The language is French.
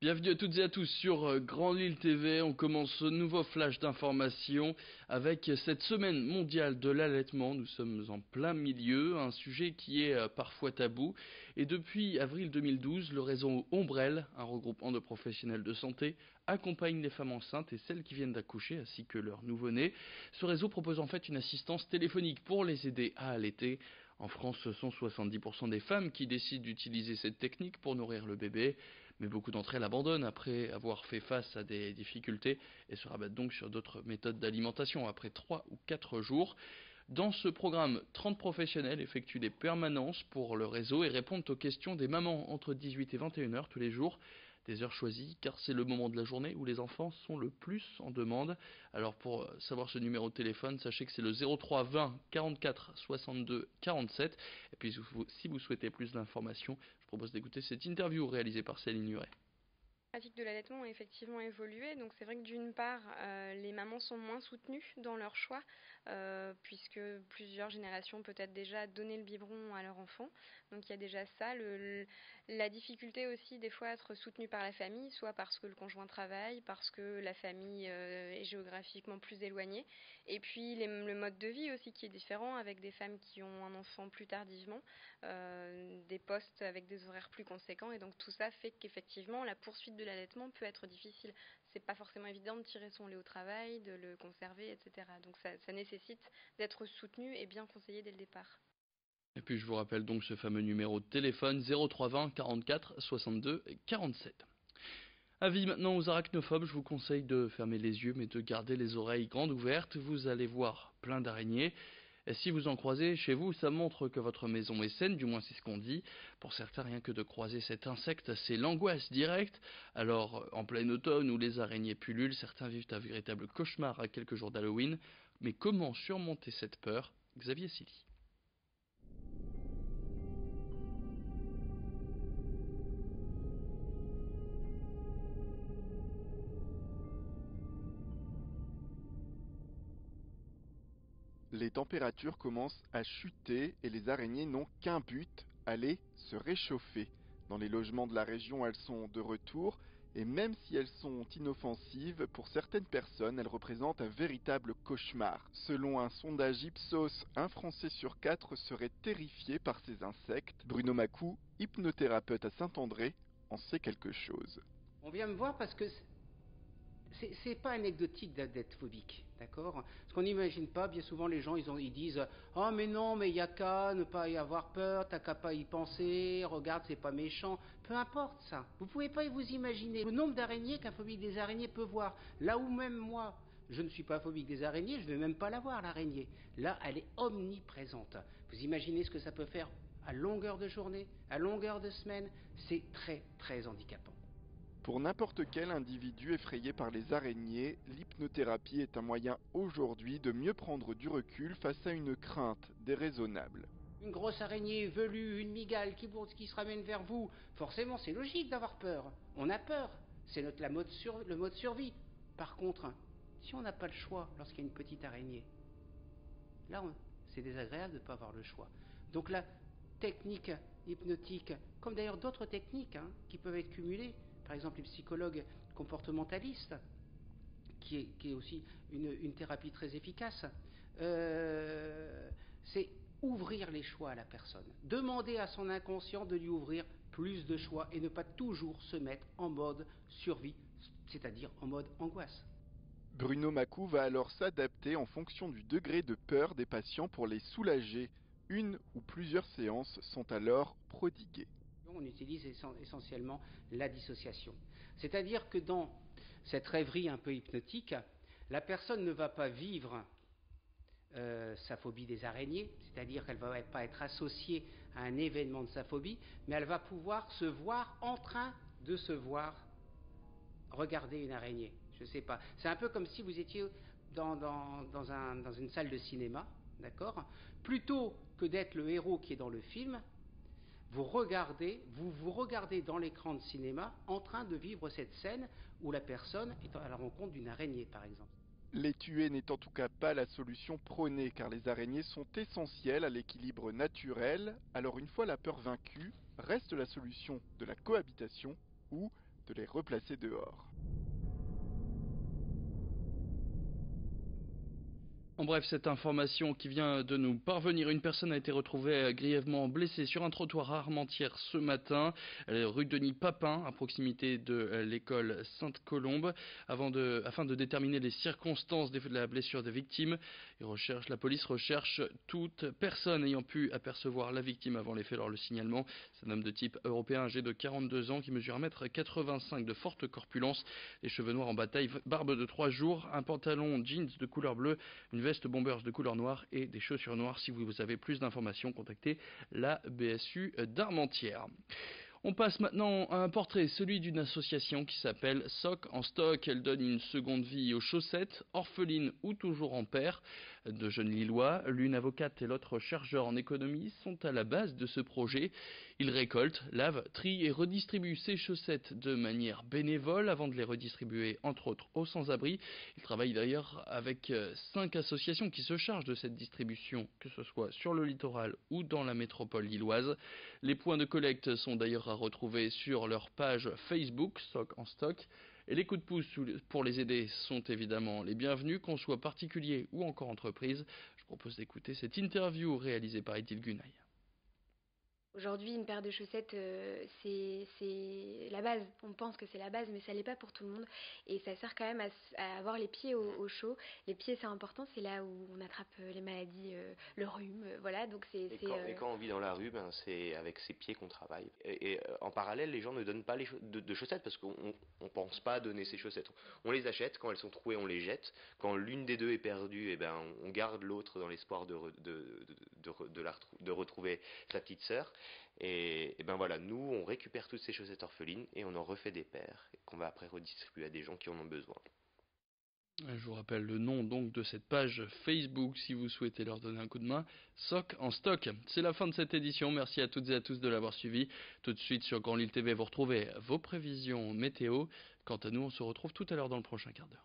Bienvenue à toutes et à tous sur Grand Lille TV. On commence ce nouveau flash d'information avec cette semaine mondiale de l'allaitement. Nous sommes en plein milieu, un sujet qui est parfois tabou. Et depuis avril 2012, le réseau Ombrelle, un regroupement de professionnels de santé, accompagne les femmes enceintes et celles qui viennent d'accoucher ainsi que leurs nouveau-nés. Ce réseau propose en fait une assistance téléphonique pour les aider à allaiter. En France, ce sont 70% des femmes qui décident d'utiliser cette technique pour nourrir le bébé, mais beaucoup d'entre elles abandonnent après avoir fait face à des difficultés et se rabattent donc sur d'autres méthodes d'alimentation après 3 ou 4 jours. Dans ce programme, 30 professionnels effectuent des permanences pour le réseau et répondent aux questions des mamans entre 18 et 21 heures tous les jours. Des heures choisies car c'est le moment de la journée où les enfants sont le plus en demande. Alors pour savoir ce numéro de téléphone, sachez que c'est le 03 20 44 62 47. Et puis si vous souhaitez plus d'informations, je propose d'écouter cette interview réalisée par Céline Nuret. La pratique de l'allaitement a effectivement évolué, donc c'est vrai que d'une part, les mamans sont moins soutenues dans leur choix, puisque plusieurs générations peut-être déjà donné le biberon à leur enfant, donc il y a déjà ça, la difficulté aussi des fois à être soutenue par la famille, soit parce que le conjoint travaille, parce que la famille est géographiquement plus éloignée, et puis le mode de vie aussi qui est différent, avec des femmes qui ont un enfant plus tardivement, des postes avec des horaires plus conséquents, et donc tout ça fait qu'effectivement la poursuite de l'allaitement peut être difficile. C'est pas forcément évident de tirer son lait au travail, de le conserver, etc. Donc ça nécessite d'être soutenu et bien conseillé dès le départ. Et puis je vous rappelle donc ce fameux numéro de téléphone 03 20 44 62 47. Avis maintenant aux arachnophobes, je vous conseille de fermer les yeux mais de garder les oreilles grandes ouvertes, vous allez voir plein d'araignées. Et si vous en croisez chez vous, ça montre que votre maison est saine, du moins c'est ce qu'on dit. Pour certains, rien que de croiser cet insecte, c'est l'angoisse directe. Alors, en plein automne où les araignées pullulent, certains vivent un véritable cauchemar à quelques jours d'Halloween. Mais comment surmonter cette peur? Xavier Silly. Les températures commencent à chuter et les araignées n'ont qu'un but, aller se réchauffer. Dans les logements de la région, elles sont de retour et même si elles sont inoffensives, pour certaines personnes, elles représentent un véritable cauchemar. Selon un sondage Ipsos, un Français sur 4 serait terrifié par ces insectes. Bruno Macou, hypnothérapeute à Saint-André, en sait quelque chose. On vient me voir parce que c'est pas anecdotique d'être phobique, d'accord? Parce qu'on n'imagine pas, bien souvent les gens ils disent ah mais non, mais il y a qu'à ne pas y avoir peur, t'as qu'à pas y penser, regarde c'est pas méchant, peu importe ça. Vous pouvez pas vous imaginer le nombre d'araignées qu'un phobique des araignées peut voir. Là où même moi, je ne suis pas phobique des araignées, je vais même pas la voir l'araignée. Là, elle est omniprésente. Vous imaginez ce que ça peut faire à longueur de journée, à longueur de semaine? C'est très très handicapant. Pour n'importe quel individu effrayé par les araignées, l'hypnothérapie est un moyen aujourd'hui de mieux prendre du recul face à une crainte déraisonnable. Une grosse araignée velue, une migale qui se ramène vers vous, forcément c'est logique d'avoir peur. On a peur, c'est le mode survie. Par contre, si on n'a pas le choix lorsqu'il y a une petite araignée, là c'est désagréable de ne pas avoir le choix. Donc la technique hypnotique, comme d'ailleurs d'autres techniques qui peuvent être cumulées, par exemple les psychologues comportementalistes, qui est aussi une thérapie très efficace, c'est ouvrir les choix à la personne. Demander à son inconscient de lui ouvrir plus de choix et ne pas toujours se mettre en mode survie, c'est-à-dire en mode angoisse. Bruno Macou va alors s'adapter en fonction du degré de peur des patients pour les soulager. Une ou plusieurs séances sont alors prodiguées. On utilise essentiellement la dissociation. C'est-à-dire que dans cette rêverie un peu hypnotique, la personne ne va pas vivre sa phobie des araignées, c'est-à-dire qu'elle ne va pas être associée à un événement de sa phobie, mais elle va pouvoir se voir en train de se voir regarder une araignée. Je ne sais pas. C'est un peu comme si vous étiez dans une salle de cinéma, d'accord? Plutôt que d'être le héros qui est dans le film, vous vous regardez dans l'écran de cinéma en train de vivre cette scène où la personne est à la rencontre d'une araignée, par exemple. Les tuer n'est en tout cas pas la solution prônée car les araignées sont essentielles à l'équilibre naturel. Alors une fois la peur vaincue, reste la solution de la cohabitation ou de les replacer dehors. En bref, cette information qui vient de nous parvenir, une personne a été retrouvée grièvement blessée sur un trottoir à Armentières ce matin, rue Denis Papin, à proximité de l'école Sainte-Colombe. Afin de déterminer les circonstances de la blessure des victimes, la police recherche toute personne ayant pu apercevoir la victime avant les faits lors le signalement. C'est un homme de type européen âgé de 42 ans qui mesure 1,85 m, de forte corpulence, les cheveux noirs en bataille, barbe de 3 jours, un pantalon jeans de couleur bleue, une veste bomber de couleur noire et des chaussures noires. Si vous avez plus d'informations, contactez la BSU d'Armentières. On passe maintenant à un portrait, celui d'une association qui s'appelle Soc en Stock. Elle donne une seconde vie aux chaussettes, orphelines ou toujours en paire. De jeunes Lillois, l'une avocate et l'autre chercheur en économie, sont à la base de ce projet. Ils récoltent, lavent, trient et redistribuent ces chaussettes de manière bénévole avant de les redistribuer entre autres aux sans-abri. Ils travaillent d'ailleurs avec 5 associations qui se chargent de cette distribution, que ce soit sur le littoral ou dans la métropole lilloise. Les points de collecte sont d'ailleurs à retrouver sur leur page Facebook, Soc en Stock. Et les coups de pouce pour les aider sont évidemment les bienvenus, qu'on soit particulier ou encore entreprise. Je propose d'écouter cette interview réalisée par Edith Gunaï. Aujourd'hui, une paire de chaussettes, c'est la base. On pense que c'est la base, mais ça l'est pas pour tout le monde. Et ça sert quand même à avoir les pieds au chaud. Les pieds, c'est important. C'est là où on attrape les maladies, le rhume, voilà. Donc Et quand on vit dans la rue, c'est avec ses pieds qu'on travaille. Et en parallèle, les gens ne donnent pas de chaussettes parce qu'on ne pense pas donner ces chaussettes. On les achète, quand elles sont trouées, on les jette. Quand l'une des deux est perdue, on garde l'autre dans l'espoir de retrouver sa petite sœur. Et voilà, nous on récupère toutes ces chaussettes orphelines et on en refait des paires qu'on va après redistribuer à des gens qui en ont besoin. Je vous rappelle le nom donc de cette page Facebook si vous souhaitez leur donner un coup de main, Soc en Stock. C'est la fin de cette édition, merci à toutes et à tous de l'avoir suivi. Tout de suite sur Grand Lille TV, vous retrouvez vos prévisions météo. Quant à nous, on se retrouve tout à l'heure dans le prochain quart d'heure.